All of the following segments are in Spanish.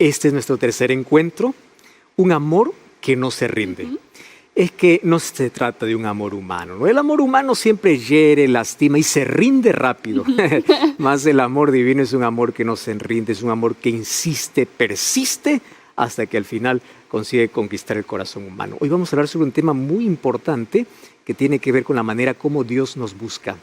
Este es nuestro tercer encuentro, un amor que no se rinde. Es que no se trata de un amor humano, ¿no? El amor humano siempre hiere, lastima y se rinde rápido. Más el amor divino es un amor que no se rinde, es un amor que insiste, persiste hasta que al final consigue conquistar el corazón humano. Hoy vamos a hablar sobre un tema muy importante que tiene que ver con la manera como Dios nos busca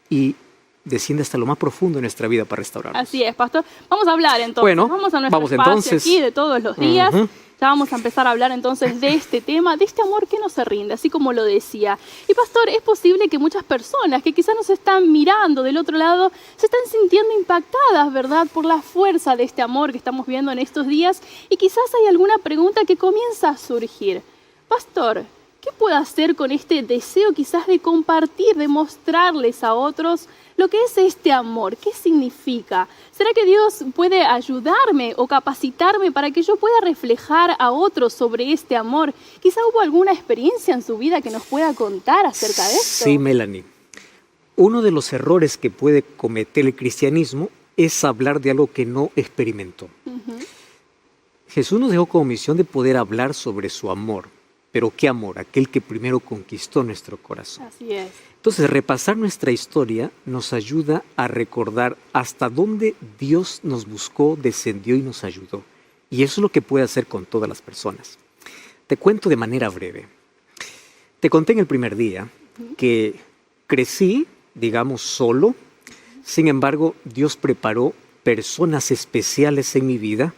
y desciende hasta lo más profundo de nuestra vida para restaurarnos. Así es, pastor. Vamos a hablar entonces. Bueno, vamos a nuestro espacio aquí de todos los días. Ya vamos a empezar a hablar entonces de este tema, de este amor que no se rinde, así como lo decía. Y pastor, es posible que muchas personas que quizás nos están mirando del otro lado se están sintiendo impactadas, ¿verdad?, por la fuerza de este amor que estamos viendo en estos días. Y quizás hay alguna pregunta que comienza a surgir. Pastor, ¿qué puedo hacer con este deseo quizás de compartir, de mostrarles a otros lo que es este amor? ¿Qué significa? ¿Será que Dios puede ayudarme o capacitarme para que yo pueda reflejar a otros sobre este amor? ¿Quizá hubo alguna experiencia en su vida que nos pueda contar acerca de esto? Sí, Melanie. Uno de los errores que puede cometer el cristianismo es hablar de algo que no experimentó. Jesús nos dejó como misión de poder hablar sobre su amor. Pero ¿qué amor? Aquel que primero conquistó nuestro corazón. Así es. Entonces, repasar nuestra historia nos ayuda a recordar hasta dónde Dios nos buscó, descendió y nos ayudó. Y eso es lo que puede hacer con todas las personas. Te cuento de manera breve. Te conté en el primer día que crecí, digamos, solo. Sin embargo, Dios preparó personas especiales en mi vida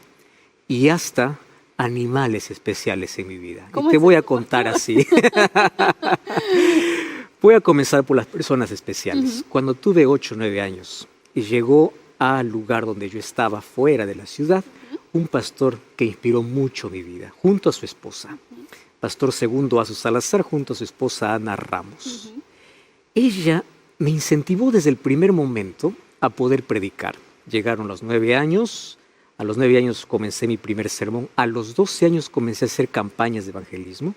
y hasta animales especiales en mi vida. Y te voy a contar así. Voy a comenzar por las personas especiales. Cuando tuve 8 o 9 años y llegó al lugar donde yo estaba, fuera de la ciudad, un pastor que inspiró mucho mi vida, junto a su esposa. Pastor Segundo Azu Salazar, junto a su esposa Ana Ramos. Ella me incentivó desde el primer momento a poder predicar. Llegaron los 9 años. A los 9 años comencé mi primer sermón. A los 12 años comencé a hacer campañas de evangelismo.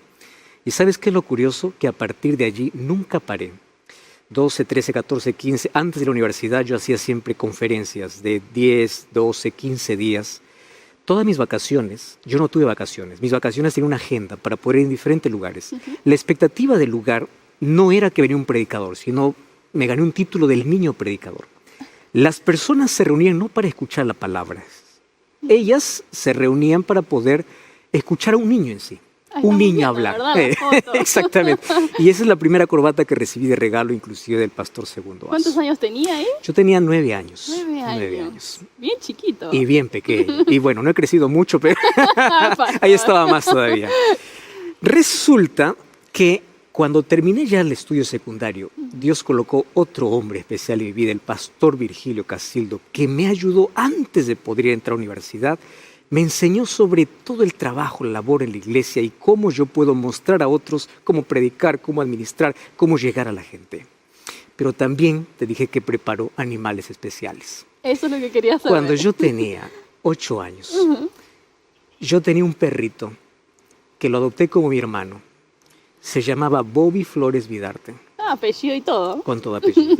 Y ¿sabes qué es lo curioso? Que a partir de allí nunca paré. 12, 13, 14, 15. Antes de la universidad yo hacía siempre conferencias de 10, 12, 15 días. Todas mis vacaciones, yo no tuve vacaciones. Mis vacaciones tenían una agenda para poder ir en diferentes lugares. La expectativa del lugar no era que venía un predicador, sino me gané un título del niño predicador. Las personas se reunían no para escuchar la palabra. Ellas se reunían para poder escuchar a un niño en sí. Un niño hablar. Exactamente. Y esa es la primera corbata que recibí de regalo, inclusive del pastor Segundo Azu. ¿Cuántos años tenía ahí? Yo tenía 9 años. 9 años. Bien chiquito. Y bien pequeño. Y bueno, no he crecido mucho, pero ahí estaba más todavía. Resulta que cuando terminé ya el estudio secundario, Dios colocó otro hombre especial en mi vida, el pastor Virgilio Casildo, que me ayudó antes de poder entrar a la universidad. Me enseñó sobre todo el trabajo, la labor en la iglesia y cómo yo puedo mostrar a otros cómo predicar, cómo administrar, cómo llegar a la gente. Pero también te dije que preparó animales especiales. Eso es lo que quería saber. Cuando yo tenía 8 años, yo tenía un perrito que lo adopté como mi hermano. Se llamaba Bobby Flores Vidarte. Ah, apellido y todo. Con todo apellido.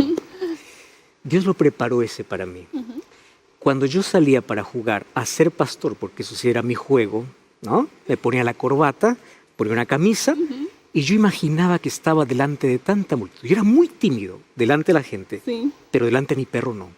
Dios lo preparó ese para mí. Cuando yo salía para jugar a ser pastor, porque eso sí era mi juego, ¿no? Me ponía la corbata, ponía una camisa y yo imaginaba que estaba delante de tanta multitud. Yo era muy tímido delante de la gente, pero delante de mi perro no.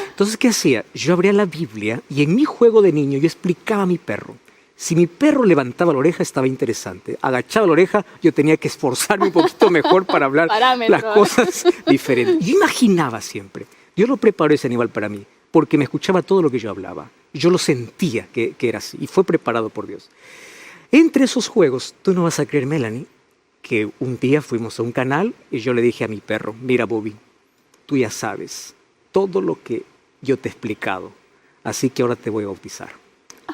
Entonces, ¿qué hacía? Yo abría la Biblia y en mi juego de niño yo explicaba a mi perro. Si mi perro levantaba la oreja, estaba interesante. Agachaba la oreja, yo tenía que esforzarme un poquito mejor para hablar las cosas diferentes. Yo imaginaba siempre. Dios lo preparó ese animal para mí, porque me escuchaba todo lo que yo hablaba. Yo lo sentía que era así, y fue preparado por Dios. Entre esos juegos, tú no vas a creer, Melanie, que un día fuimos a un canal y yo le dije a mi perro, mira Bobby, tú ya sabes todo lo que yo te he explicado, así que ahora te voy a bautizar.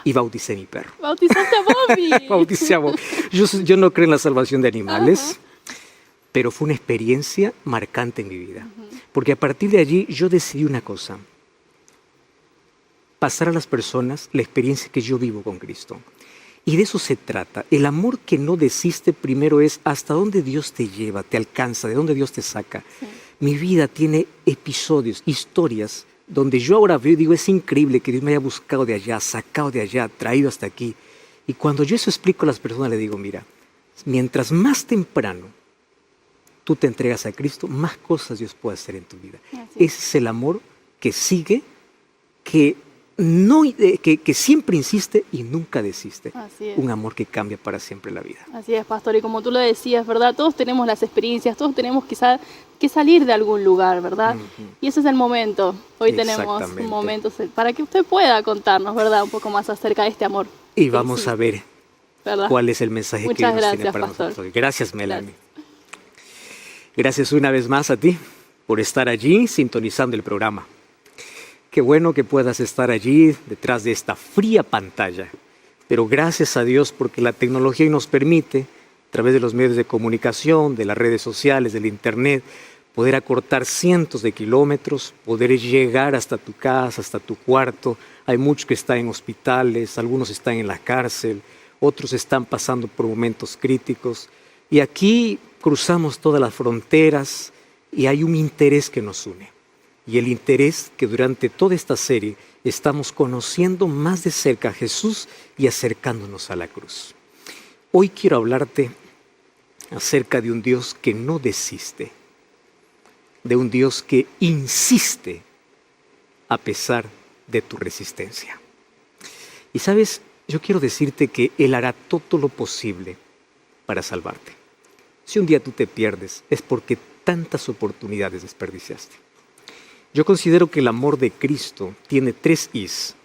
Y bauticé a mi perro. ¿Bautizaste a Bobby? Bauticé a Bobby. Yo no creo en la salvación de animales, pero fue una experiencia marcante en mi vida. Porque a partir de allí yo decidí una cosa. Pasar a las personas la experiencia que yo vivo con Cristo. Y de eso se trata. El amor que no desiste primero es hasta dónde Dios te lleva, te alcanza, de dónde Dios te saca. Mi vida tiene episodios, historias donde yo ahora veo y digo, es increíble que Dios me haya buscado de allá, sacado de allá, traído hasta aquí. Y cuando yo eso explico a las personas, le digo, mira, mientras más temprano tú te entregas a Cristo, más cosas Dios puede hacer en tu vida. Ese es el amor que sigue, que siempre insiste y nunca desiste. Un amor que cambia para siempre la vida. Así es, pastor. Y como tú lo decías, ¿verdad? Todos tenemos las experiencias, todos tenemos quizá que salir de algún lugar, ¿verdad? Y ese es el momento. Hoy tenemos un momento para que usted pueda contarnos, ¿verdad? Un poco más acerca de este amor. Y vamos a ver, ¿verdad?, cuál es el mensaje que Dios tiene para nosotros. Gracias, Melanie. Gracias una vez más a ti por estar allí sintonizando el programa. Qué bueno que puedas estar allí detrás de esta fría pantalla. Pero gracias a Dios porque la tecnología nos permite, a través de los medios de comunicación, de las redes sociales, del internet, poder acortar cientos de kilómetros, poder llegar hasta tu casa, hasta tu cuarto. Hay muchos que están en hospitales, algunos están en la cárcel, otros están pasando por momentos críticos. Y aquí cruzamos todas las fronteras y hay un interés que nos une. Y el interés que durante toda esta serie estamos conociendo más de cerca a Jesús y acercándonos a la cruz. Hoy quiero hablarte acerca de un Dios que no desiste, de un Dios que insiste a pesar de tu resistencia. Y sabes, yo quiero decirte que Él hará todo lo posible para salvarte. Si un día tú te pierdes, es porque tantas oportunidades desperdiciaste. Yo considero que el amor de Cristo tiene 3 Is.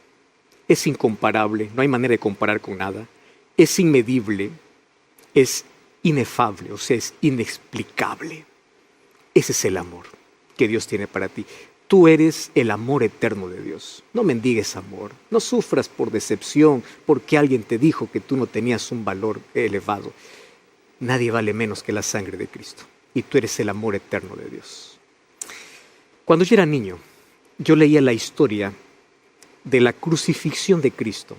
Es incomparable, no hay manera de comparar con nada. Es inmedible, es inefable, o sea, es inexplicable. Ese es el amor que Dios tiene para ti. Tú eres el amor eterno de Dios. No mendigues amor, no sufras por decepción porque alguien te dijo que tú no tenías un valor elevado. Nadie vale menos que la sangre de Cristo y tú eres el amor eterno de Dios. Cuando yo era niño, yo leía la historia de la crucifixión de Cristo,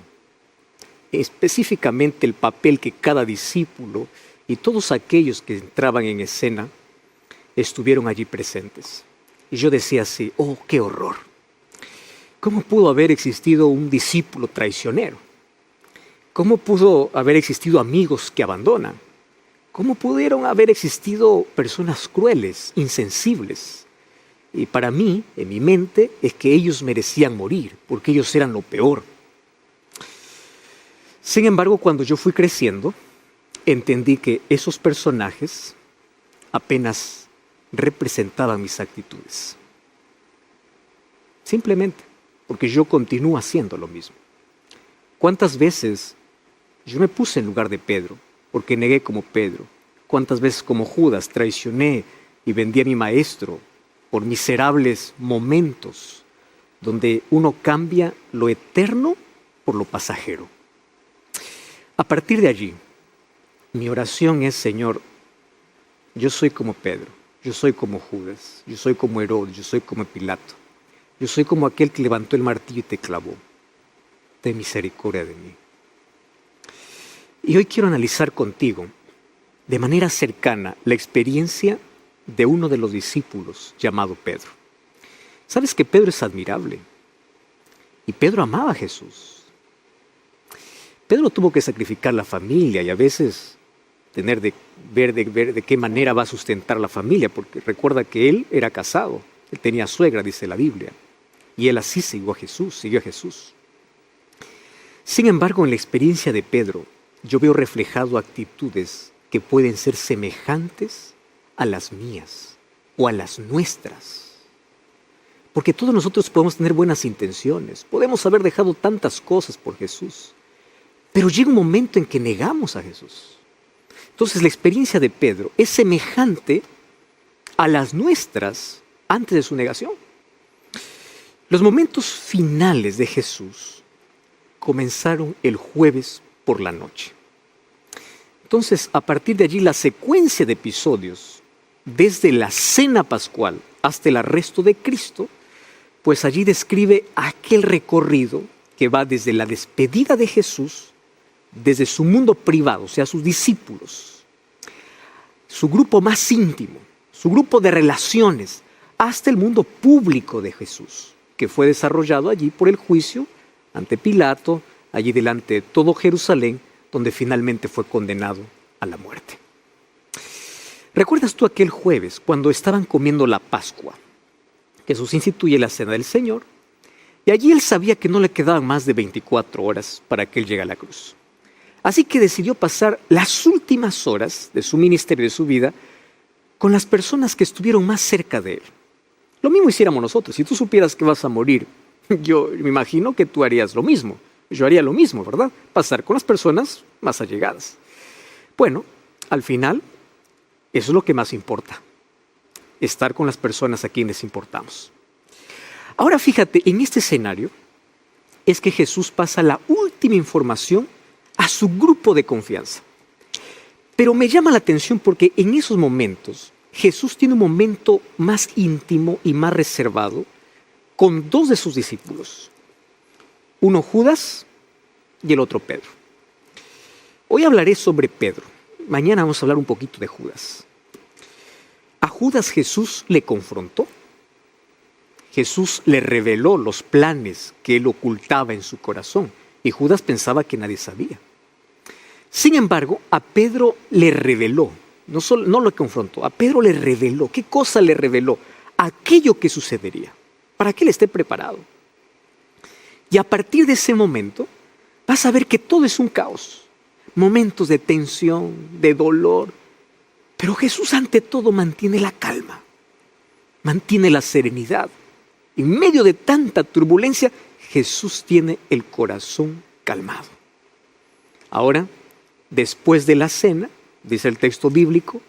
específicamente el papel que cada discípulo y todos aquellos que entraban en escena estuvieron allí presentes. Y yo decía así, oh, qué horror. ¿Cómo pudo haber existido un discípulo traicionero? ¿Cómo pudo haber existido amigos que abandonan? ¿Cómo pudieron haber existido personas crueles, insensibles? Y para mí, en mi mente, es que ellos merecían morir, porque ellos eran lo peor. Sin embargo, cuando yo fui creciendo, entendí que esos personajes apenas representaban mis actitudes. Simplemente, porque yo continúo haciendo lo mismo. ¿Cuántas veces yo me puse en lugar de Pedro, porque negué como Pedro? ¿Cuántas veces como Judas traicioné y vendí a mi maestro por miserables momentos donde uno cambia lo eterno por lo pasajero? A partir de allí, mi oración es, Señor, yo soy como Pedro, yo soy como Judas, yo soy como Herodes, yo soy como Pilato, yo soy como aquel que levantó el martillo y te clavó. Ten misericordia de mí. Y hoy quiero analizar contigo, de manera cercana, la experiencia de uno de los discípulos llamado Pedro. Sabes que Pedro es admirable y Pedro amaba a Jesús. Pedro tuvo que sacrificar la familia y a veces tener de ver de qué manera va a sustentar la familia, porque recuerda que él era casado, él tenía suegra, dice la Biblia, y él así siguió a Jesús. Sin embargo, en la experiencia de Pedro, yo veo reflejado actitudes que pueden ser semejantes a las mías o a las nuestras. Porque todos nosotros podemos tener buenas intenciones, podemos haber dejado tantas cosas por Jesús, pero llega un momento en que negamos a Jesús. Entonces la experiencia de Pedro es semejante a las nuestras antes de su negación. Los momentos finales de Jesús comenzaron el jueves por la noche. Entonces, a partir de allí, la secuencia de episodios, desde la cena pascual hasta el arresto de Cristo, pues allí describe aquel recorrido que va desde la despedida de Jesús, desde su mundo privado, o sea, sus discípulos, su grupo más íntimo, su grupo de relaciones, hasta el mundo público de Jesús, que fue desarrollado allí por el juicio ante Pilato, allí delante de todo Jerusalén, donde finalmente fue condenado a la muerte. ¿Recuerdas tú aquel jueves cuando estaban comiendo la Pascua? Jesús instituye la cena del Señor y allí él sabía que no le quedaban más de 24 horas para que él llegue a la cruz. Así que decidió pasar las últimas horas de su ministerio, de su vida, con las personas que estuvieron más cerca de él. Lo mismo hiciéramos nosotros. Si tú supieras que vas a morir, yo me imagino que tú harías lo mismo. Yo haría lo mismo, ¿verdad? Pasar con las personas más allegadas. Bueno, al final, eso es lo que más importa. Estar con las personas a quienes importamos. Ahora fíjate, en este escenario es que Jesús pasa la última información a su grupo de confianza. Pero me llama la atención porque en esos momentos Jesús tiene un momento más íntimo y más reservado con dos de sus discípulos. Uno Judas y el otro Pedro. Hoy hablaré sobre Pedro. Mañana vamos a hablar un poquito de Judas. A Judas Jesús le confrontó. Jesús le reveló los planes que él ocultaba en su corazón y Judas pensaba que nadie sabía. Sin embargo, a Pedro le reveló, no lo confrontó, a Pedro le reveló. ¿Qué cosa le reveló? Aquello que sucedería, para que él esté preparado. Y a partir de ese momento, vas a ver que todo es un caos. Momentos de tensión, de dolor. Pero Jesús ante todo mantiene la calma, mantiene la serenidad. En medio de tanta turbulencia, Jesús tiene el corazón calmado. Ahora, después de la cena, dice el texto bíblico,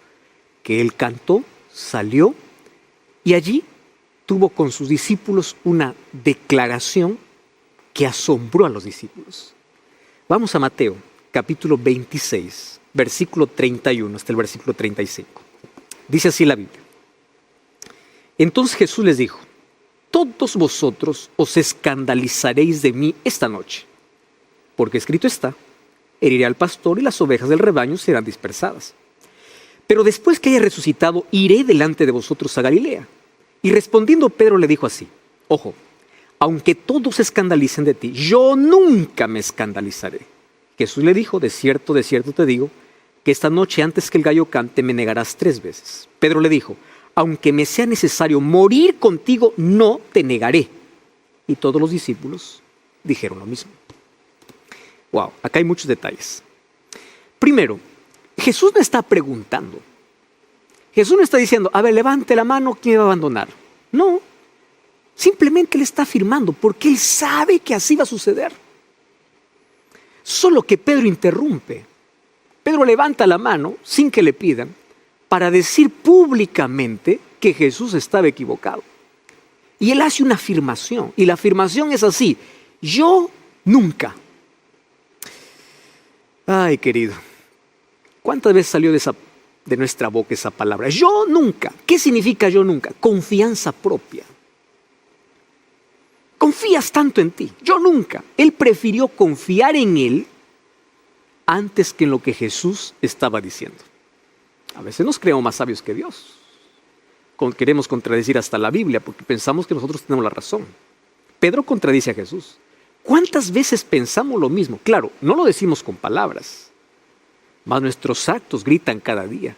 que él cantó, salió y allí tuvo con sus discípulos una declaración que asombró a los discípulos. Vamos a Mateo, capítulo 26, versículo 31 hasta el versículo 35. Dice así la Biblia. Entonces Jesús les dijo: todos vosotros os escandalizaréis de mí esta noche, porque escrito está: heriré al pastor y las ovejas del rebaño serán dispersadas. Pero después que haya resucitado, iré delante de vosotros a Galilea. Y respondiendo Pedro le dijo así: ojo, aunque todos se escandalicen de ti, yo nunca me escandalizaré. Jesús le dijo: de cierto te digo, que esta noche antes que el gallo cante me negarás 3 veces. Pedro le dijo: aunque me sea necesario morir contigo, no te negaré. Y todos los discípulos dijeron lo mismo. Wow, acá hay muchos detalles. Primero, Jesús no está preguntando. Jesús no está diciendo: a ver, levante la mano, ¿quién me va a abandonar? No, simplemente Él está afirmando porque Él sabe que así va a suceder. Solo que Pedro interrumpe. Pedro levanta la mano sin que le pidan para decir públicamente que Jesús estaba equivocado. Y Él hace una afirmación, y la afirmación es así: yo nunca. Ay, querido, ¿cuántas veces salió de nuestra boca esa palabra? Yo nunca. ¿Qué significa yo nunca? Confianza propia. Confías tanto en ti. Yo nunca. Él prefirió confiar en Él antes que en lo que Jesús estaba diciendo. A veces nos creemos más sabios que Dios. Queremos contradecir hasta la Biblia porque pensamos que nosotros tenemos la razón. Pedro contradice a Jesús. ¿Cuántas veces pensamos lo mismo? Claro, no lo decimos con palabras, mas nuestros actos gritan cada día.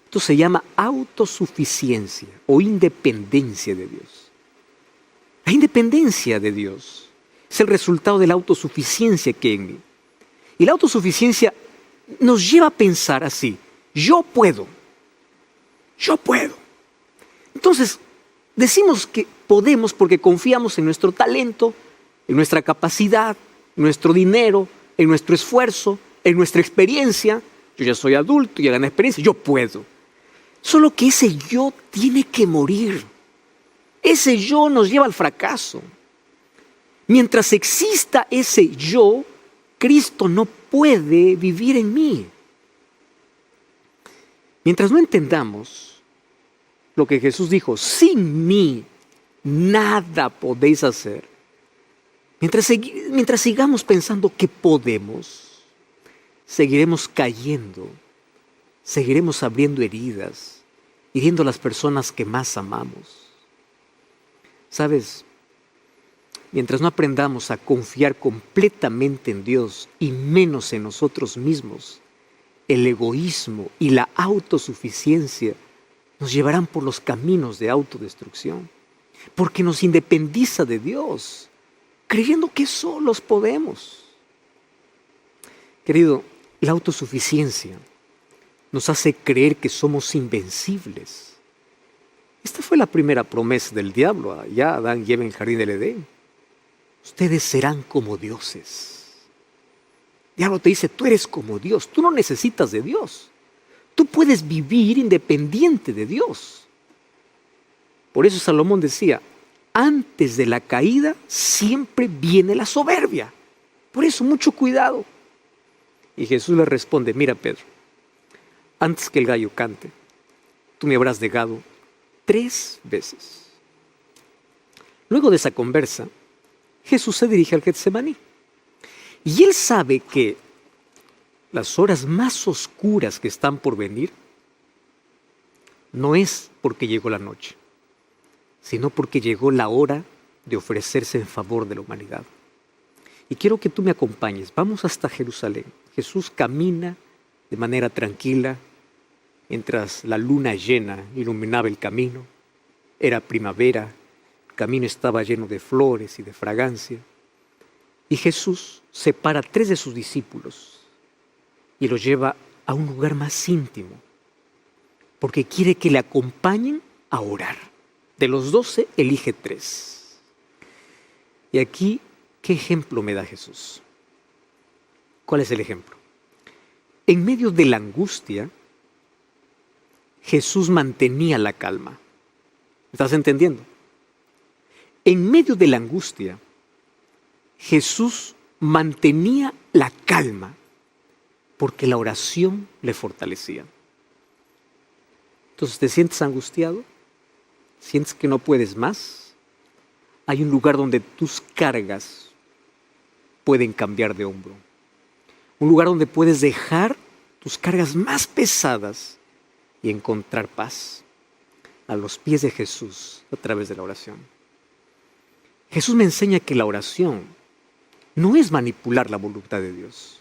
Esto se llama autosuficiencia o independencia de Dios. La independencia de Dios es el resultado de la autosuficiencia que hay en mí. Y la autosuficiencia nos lleva a pensar así: yo puedo. Entonces, decimos que podemos porque confiamos en nuestro talento, en nuestra capacidad, en nuestro dinero, en nuestro esfuerzo, en nuestra experiencia. Yo ya soy adulto, ya gané experiencia, yo puedo. Solo que ese yo tiene que morir. Ese yo nos lleva al fracaso. Mientras exista ese yo, Cristo no puede vivir en mí. Mientras no entendamos lo que Jesús dijo: sin mí nada podéis hacer. Mientras sigamos pensando que podemos, seguiremos cayendo, seguiremos abriendo heridas, hiriendo a las personas que más amamos. ¿Sabes? mientras no aprendamos a confiar completamente en Dios y menos en nosotros mismos, el egoísmo y la autosuficiencia nos llevarán por los caminos de autodestrucción, porque nos independiza de Dios, creyendo que solos podemos. Querido, la autosuficiencia nos hace creer que somos invencibles. Esta fue la primera promesa del diablo allá Adán y Eva en el jardín del Edén. Ustedes serán como dioses. El diablo te dice, tú eres como Dios, tú no necesitas de Dios. Tú puedes vivir independiente de Dios. Por eso Salomón decía, antes de la caída siempre viene la soberbia. Por eso mucho cuidado. Y Jesús le responde, mira Pedro, antes que el gallo cante, tú me habrás negado 3 veces. Luego de esa conversa, Jesús se dirige al Getsemaní. Y él sabe que las horas más oscuras que están por venir no es porque llegó la noche, sino porque llegó la hora de ofrecerse en favor de la humanidad. Y quiero que tú me acompañes. Vamos hasta Jerusalén. Jesús camina de manera tranquila mientras la luna llena iluminaba el camino. Era primavera, el camino estaba lleno de flores y de fragancia. Y Jesús separa 3 de sus discípulos y los lleva a un lugar más íntimo, porque quiere que le acompañen a orar. De los 12, elige 3. Y aquí, ¿qué ejemplo me da Jesús? ¿Cuál es el ejemplo? En medio de la angustia, Jesús mantenía la calma. ¿Me estás entendiendo? En medio de la angustia, Jesús mantenía la calma porque la oración le fortalecía. Entonces, ¿te sientes angustiado? ¿Sientes que no puedes más? Hay un lugar donde tus cargas pueden cambiar de hombro. Un lugar donde puedes dejar tus cargas más pesadas y encontrar paz a los pies de Jesús a través de la oración. Jesús me enseña que la oración no es manipular la voluntad de Dios.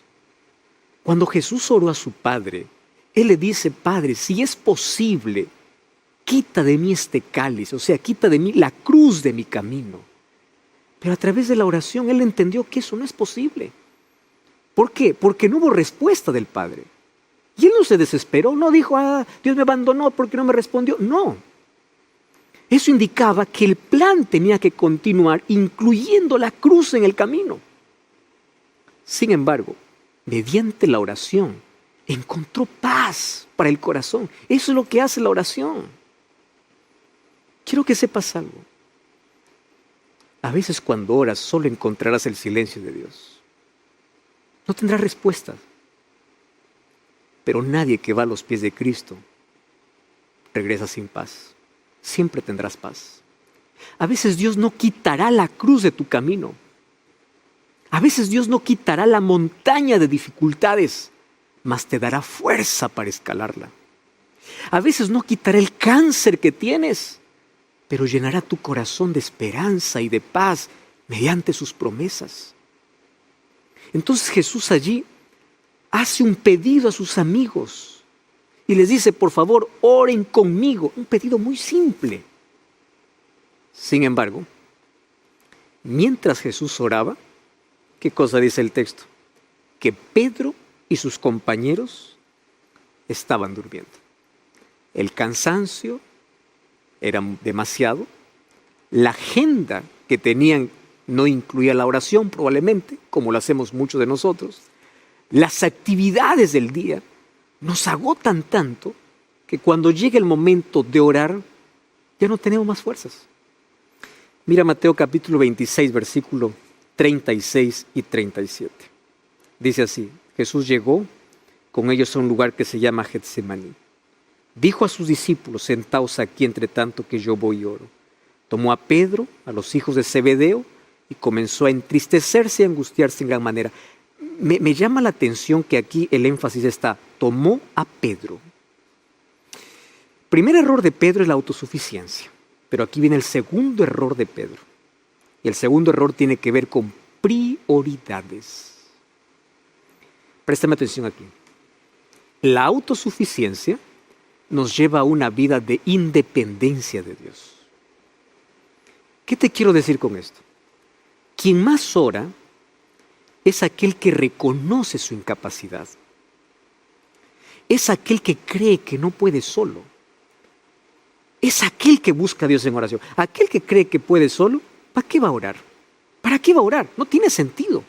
Cuando Jesús oró a su Padre, Él le dice, Padre, si es posible, quita de mí este cáliz, o sea, quita de mí la cruz de mi camino. Pero a través de la oración Él entendió que eso no es posible. ¿Por qué? Porque no hubo respuesta del Padre. Y Él no se desesperó, no dijo, Dios me abandonó porque no me respondió. No. Eso indicaba que el plan tenía que continuar, incluyendo la cruz en el camino. Sin embargo, mediante la oración, encontró paz para el corazón. Eso es lo que hace la oración. Quiero que sepas algo. A veces cuando oras solo encontrarás el silencio de Dios. No tendrás respuestas. Pero nadie que va a los pies de Cristo regresa sin paz. Siempre tendrás paz. A veces Dios no quitará la cruz de tu camino. A veces Dios no quitará la montaña de dificultades, mas te dará fuerza para escalarla. A veces no quitará el cáncer que tienes, pero llenará tu corazón de esperanza y de paz mediante sus promesas. Entonces Jesús allí hace un pedido a sus amigos y les dice, por favor, oren conmigo. Un pedido muy simple. Sin embargo, mientras Jesús oraba, ¿qué cosa dice el texto? Que Pedro y sus compañeros estaban durmiendo. El cansancio era demasiado. La agenda que tenían no incluía la oración probablemente, como lo hacemos muchos de nosotros. Las actividades del día nos agotan tanto que cuando llega el momento de orar, ya no tenemos más fuerzas. Mira Mateo capítulo 26, versículo 36 y 37. Dice así, Jesús llegó con ellos a un lugar que se llama Getsemaní. Dijo a sus discípulos, sentaos aquí entre tanto que yo voy y oro. Tomó a Pedro, a los hijos de Zebedeo, y comenzó a entristecerse y a angustiarse en gran manera. Me llama la atención que aquí el énfasis está, tomó a Pedro. Primer error de Pedro es la autosuficiencia, pero aquí viene el segundo error de Pedro. Y el segundo error tiene que ver con prioridades. Préstame atención aquí. La autosuficiencia nos lleva a una vida de independencia de Dios. ¿Qué te quiero decir con esto? Quien más ora es aquel que reconoce su incapacidad. Es aquel que cree que no puede solo. Es aquel que busca a Dios en oración. Aquel que cree que puede solo, ¿para qué va a orar? ¿Para qué va a orar? No tiene sentido.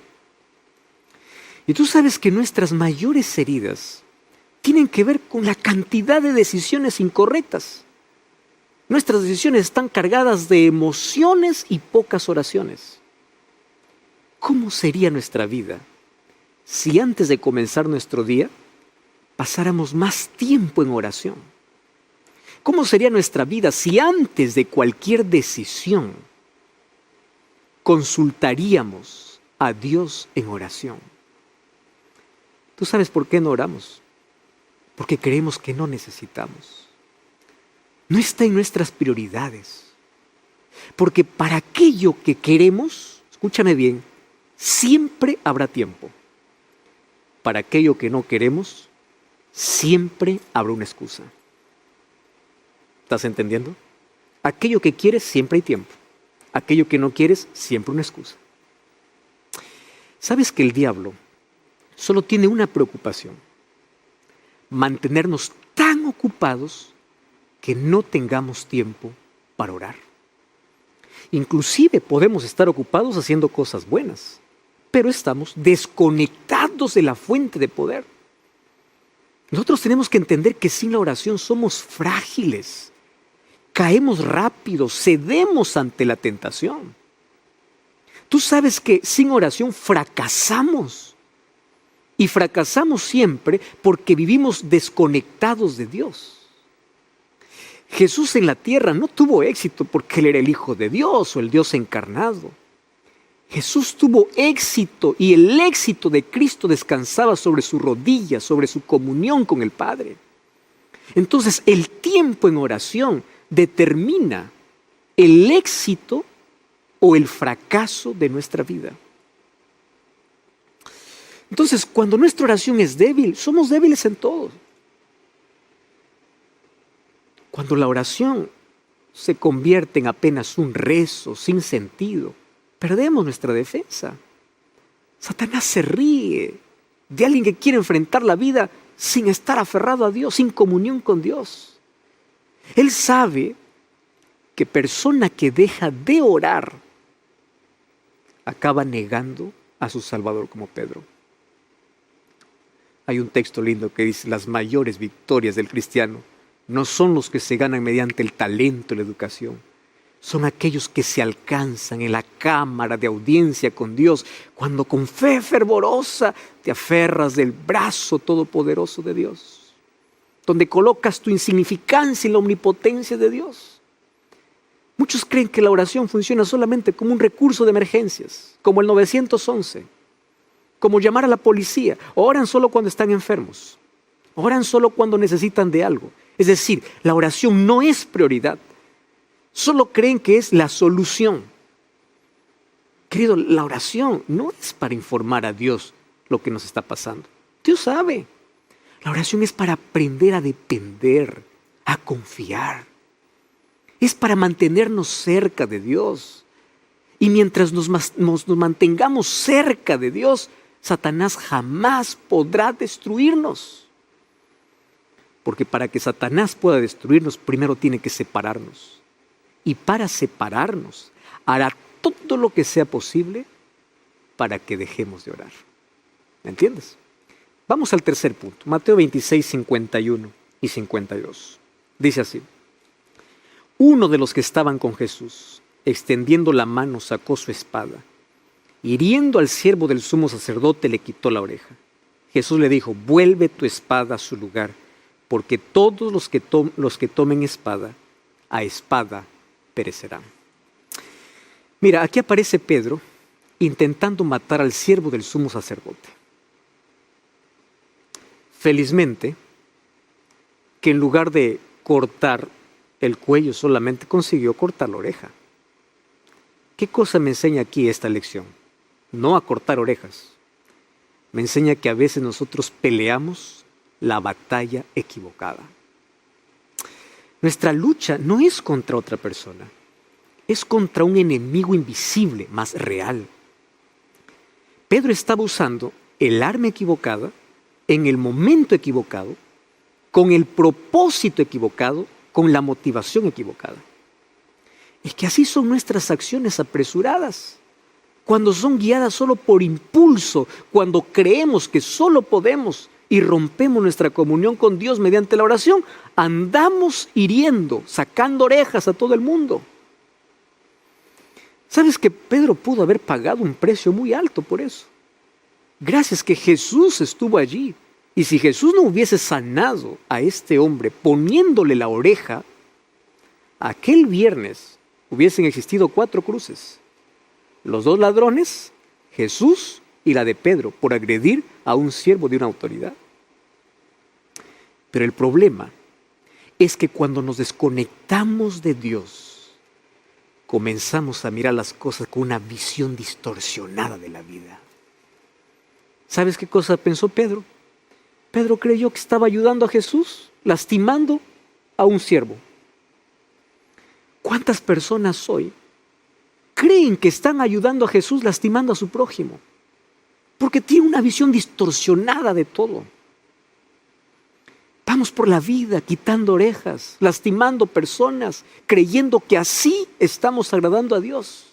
Y tú sabes que nuestras mayores heridas tienen que ver con la cantidad de decisiones incorrectas. Nuestras decisiones están cargadas de emociones y pocas oraciones. ¿Cómo sería nuestra vida si antes de comenzar nuestro día pasáramos más tiempo en oración? ¿Cómo sería nuestra vida si antes de cualquier decisión consultaríamos a Dios en oración? ¿Tú sabes por qué no oramos? Porque creemos que no necesitamos. No está en nuestras prioridades. Porque para aquello que queremos, escúchame bien, siempre habrá tiempo. Para aquello que no queremos, siempre habrá una excusa. ¿Estás entendiendo? Aquello que quieres, siempre hay tiempo. Aquello que no quieres, siempre una excusa. ¿Sabes que el diablo solo tiene una preocupación? Mantenernos tan ocupados que no tengamos tiempo para orar. Inclusive podemos estar ocupados haciendo cosas buenas, pero estamos desconectados de la fuente de poder. Nosotros tenemos que entender que sin la oración somos frágiles, caemos rápido, cedemos ante la tentación. Tú sabes que sin oración fracasamos. Y fracasamos siempre porque vivimos desconectados de Dios. Jesús en la tierra no tuvo éxito porque Él era el Hijo de Dios o el Dios encarnado. Jesús tuvo éxito y el éxito de Cristo descansaba sobre sus rodillas, sobre su comunión con el Padre. Entonces el tiempo en oración determina el éxito o el fracaso de nuestra vida. Entonces, cuando nuestra oración es débil, somos débiles en todo. Cuando la oración se convierte en apenas un rezo sin sentido, perdemos nuestra defensa. Satanás se ríe de alguien que quiere enfrentar la vida sin estar aferrado a Dios, sin comunión con Dios. Él sabe que persona que deja de orar acaba negando a su Salvador, como Pedro. Hay un texto lindo que dice: las mayores victorias del cristiano no son los que se ganan mediante el talento y la educación. Son aquellos que se alcanzan en la cámara de audiencia con Dios, cuando con fe fervorosa te aferras del brazo todopoderoso de Dios, donde colocas tu insignificancia en la omnipotencia de Dios. Muchos creen que la oración funciona solamente como un recurso de emergencias, como el 911. Como llamar a la policía. Oran solo cuando están enfermos. Oran solo cuando necesitan de algo. Es decir, la oración no es prioridad. Solo creen que es la solución. Querido, la oración no es para informar a Dios lo que nos está pasando. Dios sabe. La oración es para aprender a depender, a confiar. Es para mantenernos cerca de Dios. Y mientras nos mantengamos cerca de Dios, Satanás jamás podrá destruirnos. Porque para que Satanás pueda destruirnos, primero tiene que separarnos. Y para separarnos, hará todo lo que sea posible para que dejemos de orar. ¿Me entiendes? Vamos al tercer punto. Mateo 26, 51 y 52. Dice así: uno de los que estaban con Jesús, extendiendo la mano, sacó su espada. Hiriendo al siervo del sumo sacerdote, le quitó la oreja. Jesús le dijo: vuelve tu espada a su lugar, porque todos los que tomen espada, a espada perecerán. Mira, aquí aparece Pedro intentando matar al siervo del sumo sacerdote. Felizmente, que en lugar de cortar el cuello solamente consiguió cortar la oreja. ¿Qué cosa me enseña aquí esta lección? No a cortar orejas. Me enseña que a veces nosotros peleamos la batalla equivocada. Nuestra lucha no es contra otra persona, es contra un enemigo invisible, más real. Pedro estaba usando el arma equivocada, en el momento equivocado, con el propósito equivocado, con la motivación equivocada. Es que así son nuestras acciones apresuradas. Cuando son guiadas solo por impulso, cuando creemos que solo podemos y rompemos nuestra comunión con Dios mediante la oración, andamos hiriendo, sacando orejas a todo el mundo. ¿Sabes que Pedro pudo haber pagado un precio muy alto por eso? Gracias que Jesús estuvo allí. Y si Jesús no hubiese sanado a este hombre poniéndole la oreja, aquel viernes hubiesen existido 4 cruces. Los 2 ladrones, Jesús y la de Pedro, por agredir a un siervo de una autoridad. Pero el problema es que cuando nos desconectamos de Dios, comenzamos a mirar las cosas con una visión distorsionada de la vida. ¿Sabes qué cosa pensó Pedro? Pedro creyó que estaba ayudando a Jesús, lastimando a un siervo. ¿Cuántas personas hoy creen que están ayudando a Jesús lastimando a su prójimo? Porque tienen una visión distorsionada de todo. Vamos por la vida quitando orejas, lastimando personas, creyendo que así estamos agradando a Dios.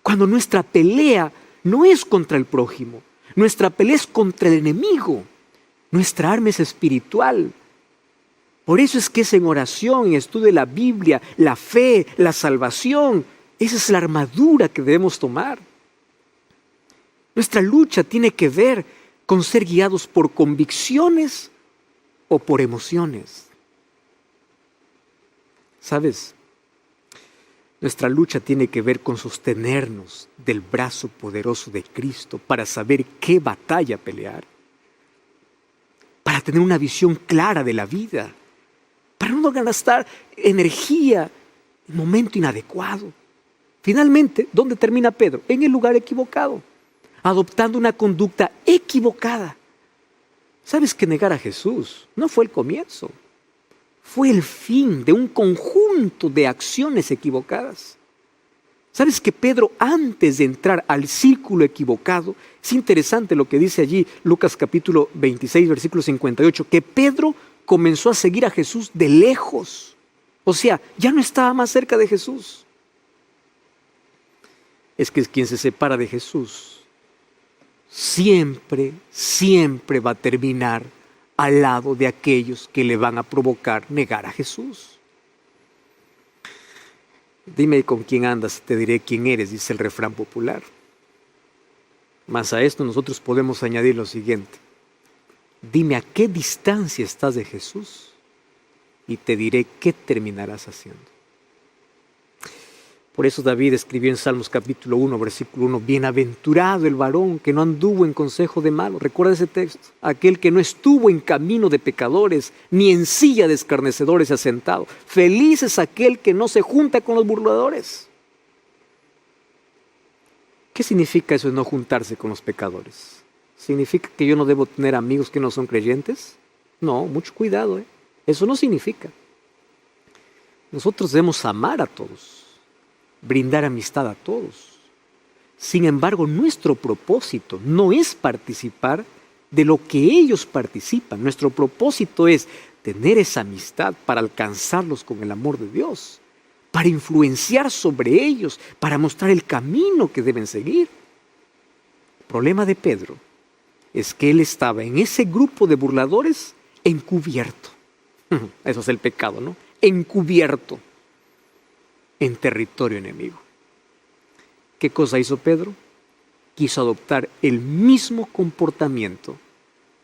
Cuando nuestra pelea no es contra el prójimo, nuestra pelea es contra el enemigo. Nuestra arma es espiritual. Por eso es que es en oración, en estudio de la Biblia, la fe, la salvación. Esa es la armadura que debemos tomar. Nuestra lucha tiene que ver con ser guiados por convicciones o por emociones. ¿Sabes? Nuestra lucha tiene que ver con sostenernos del brazo poderoso de Cristo para saber qué batalla pelear, para tener una visión clara de la vida, para no gastar energía en momento inadecuado. Finalmente, ¿dónde termina Pedro? En el lugar equivocado, adoptando una conducta equivocada. ¿Sabes que negar a Jesús no fue el comienzo? Fue el fin de un conjunto de acciones equivocadas. ¿Sabes que Pedro, antes de entrar al círculo equivocado, es interesante lo que dice allí Lucas capítulo 26, versículo 58, que Pedro comenzó a seguir a Jesús de lejos. O sea, ya no estaba más cerca de Jesús. Es que quien se separa de Jesús siempre va a terminar al lado de aquellos que le van a provocar negar a Jesús. Dime con quién andas y te diré quién eres, dice el refrán popular. Mas a esto nosotros podemos añadir lo siguiente. Dime a qué distancia estás de Jesús y te diré qué terminarás haciendo. Por eso David escribió en Salmos capítulo 1, versículo 1, bienaventurado el varón que no anduvo en consejo de malos. Recuerda ese texto. Aquel que no estuvo en camino de pecadores, ni en silla de escarnecedores asentado. Feliz es aquel que no se junta con los burladores. ¿Qué significa eso de no juntarse con los pecadores? ¿Significa que yo no debo tener amigos que no son creyentes? No, mucho cuidado. Eso no significa. Nosotros debemos amar a todos, brindar amistad a todos. Sin embargo, nuestro propósito no es participar de lo que ellos participan. Nuestro propósito es tener esa amistad para alcanzarlos con el amor de Dios, para influenciar sobre ellos, para mostrar el camino que deben seguir. El problema de Pedro es que él estaba en ese grupo de burladores encubierto. Eso es el pecado, ¿no? Encubierto en territorio enemigo. ¿Qué cosa hizo Pedro? Quiso adoptar el mismo comportamiento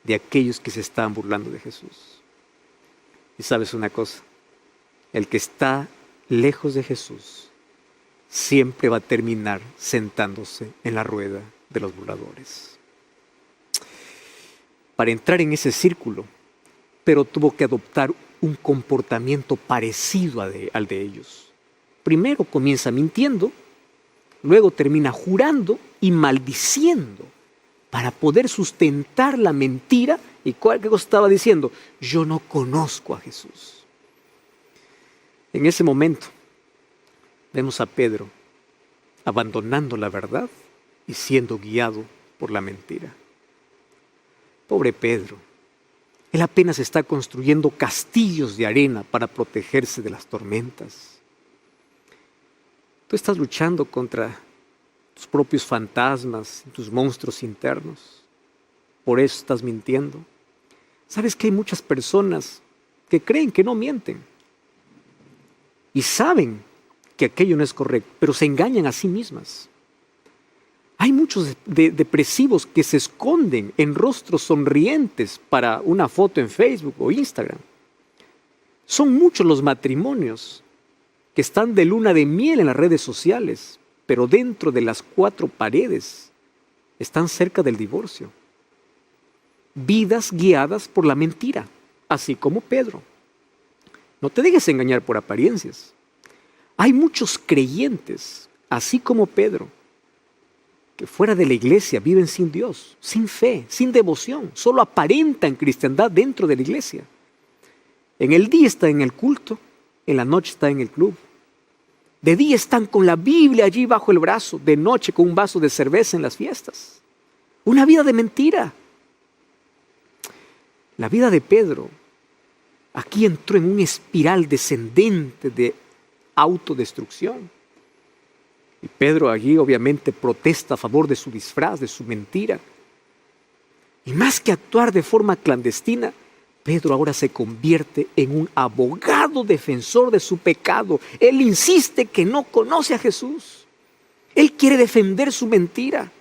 de aquellos que se estaban burlando de Jesús. Y sabes una cosa, el que está lejos de Jesús siempre va a terminar sentándose en la rueda de los burladores. Para entrar en ese círculo, Pedro tuvo que adoptar un comportamiento parecido al de ellos. Primero comienza mintiendo luego termina jurando y maldiciendo para poder sustentar la mentira. ¿Y qué cosa estaba diciendo? Yo no conozco a Jesús. En ese momento vemos a Pedro abandonando la verdad y siendo guiado por la mentira. Pobre Pedro, él apenas está construyendo castillos de arena para protegerse de las tormentas. Tú estás luchando contra tus propios fantasmas, tus monstruos internos. Por eso estás mintiendo. ¿Sabes que hay muchas personas que creen que no mienten? Y saben que aquello no es correcto, pero se engañan a sí mismas. Hay muchos depresivos que se esconden en rostros sonrientes para una foto en Facebook o Instagram. Son muchos los matrimonios que están de luna de miel en las redes sociales, pero dentro de las 4 paredes están cerca del divorcio. Vidas guiadas por la mentira, así como Pedro. No te dejes engañar por apariencias. Hay muchos creyentes, así como Pedro, que fuera de la iglesia viven sin Dios, sin fe, sin devoción, solo aparentan cristiandad dentro de la iglesia. En el día están en el culto, en la noche están en el club. De día están con la Biblia allí bajo el brazo, de noche con un vaso de cerveza en las fiestas. Una vida de mentira. La vida de Pedro aquí entró en una espiral descendente de autodestrucción. Y Pedro allí obviamente protesta a favor de su disfraz, de su mentira. Y más que actuar de forma clandestina, Pedro ahora se convierte en un abogado defensor de su pecado. Él insiste que no conoce a Jesús. Él quiere defender su mentira.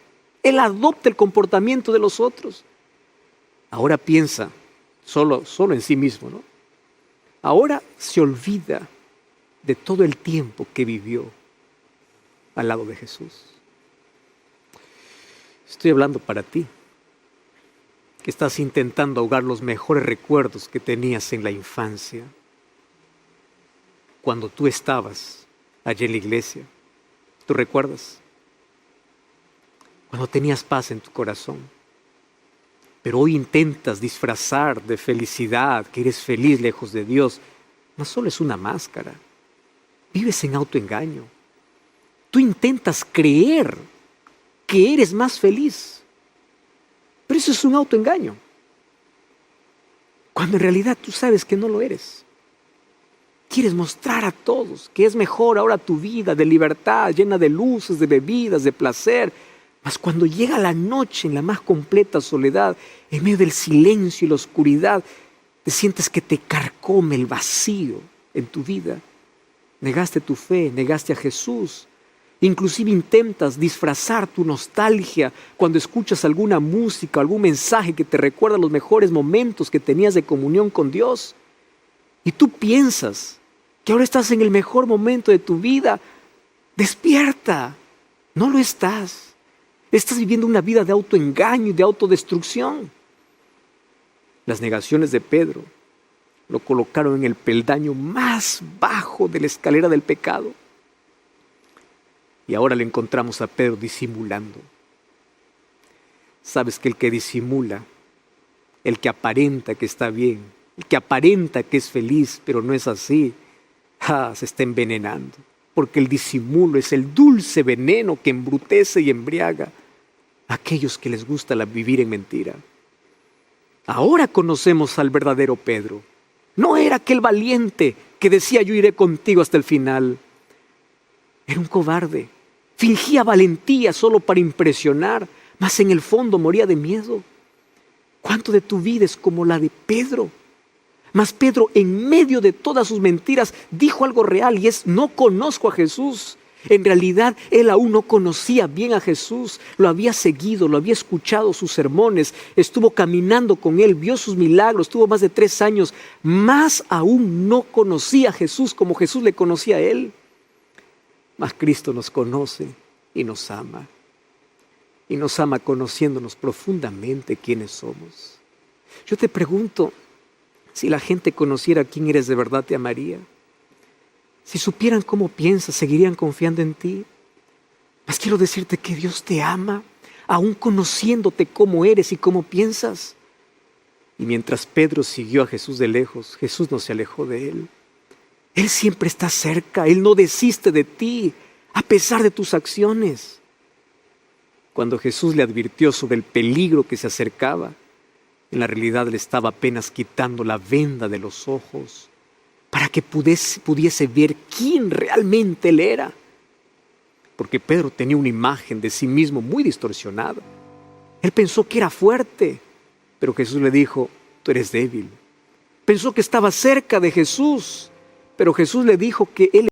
Él adopta el comportamiento de los otros. Ahora piensa solo en sí mismo, ¿no? Ahora se olvida de todo el tiempo que vivió al lado de Jesús. Estoy hablando para ti, que estás intentando ahogar los mejores recuerdos que tenías en la infancia, cuando tú estabas allí en la iglesia. ¿Tú recuerdas? Cuando tenías paz en tu corazón. Pero hoy intentas disfrazar de felicidad, que eres feliz lejos de Dios. No solo es una máscara. Vives en autoengaño. Tú intentas creer que eres más feliz. Pero eso es un autoengaño. Cuando en realidad tú sabes que no lo eres. Quieres mostrar a todos que es mejor ahora tu vida de libertad, llena de luces, de bebidas, de placer. Mas cuando llega la noche en la más completa soledad, en medio del silencio y la oscuridad, te sientes que te carcome el vacío en tu vida. Negaste tu fe, negaste a Jesús. Inclusive intentas disfrazar tu nostalgia cuando escuchas alguna música, algún mensaje que te recuerda los mejores momentos que tenías de comunión con Dios. Y tú piensas que ahora estás en el mejor momento de tu vida. Despierta, no lo estás. Estás viviendo una vida de autoengaño y de autodestrucción. Las negaciones de Pedro lo colocaron en el peldaño más bajo de la escalera del pecado. Y ahora le encontramos a Pedro disimulando. Sabes que el que disimula, el que aparenta que está bien, el que aparenta que es feliz, pero no es así, se está envenenando. Porque el disimulo es el dulce veneno que embrutece y embriaga a aquellos que les gusta vivir en mentira. Ahora conocemos al verdadero Pedro. No era aquel valiente que decía yo iré contigo hasta el final. Era un cobarde. Fingía valentía solo para impresionar, mas en el fondo moría de miedo. ¿Cuánto de tu vida es como la de Pedro? Mas Pedro, en medio de todas sus mentiras, dijo algo real y es: no conozco a Jesús. En realidad, él aún no conocía bien a Jesús. Lo había seguido, lo había escuchado sus sermones, estuvo caminando con él, vio sus milagros, estuvo más de 3 años. Más aún no conocía a Jesús como Jesús le conocía a él. Mas Cristo nos conoce y nos ama. Y nos ama conociéndonos profundamente quiénes somos. Yo te pregunto, si la gente conociera quién eres de verdad, ¿te amaría? Si supieran cómo piensas, ¿seguirían confiando en ti? Mas quiero decirte que Dios te ama, aún conociéndote cómo eres y cómo piensas. Y mientras Pedro siguió a Jesús de lejos, Jesús no se alejó de él. Él siempre está cerca, Él no desiste de ti, a pesar de tus acciones. Cuando Jesús le advirtió sobre el peligro que se acercaba, en la realidad le estaba apenas quitando la venda de los ojos para que pudiese ver quién realmente él era. Porque Pedro tenía una imagen de sí mismo muy distorsionada. Él pensó que era fuerte, pero Jesús le dijo, tú eres débil. Pensó que estaba cerca de Jesús, pero Jesús le dijo que él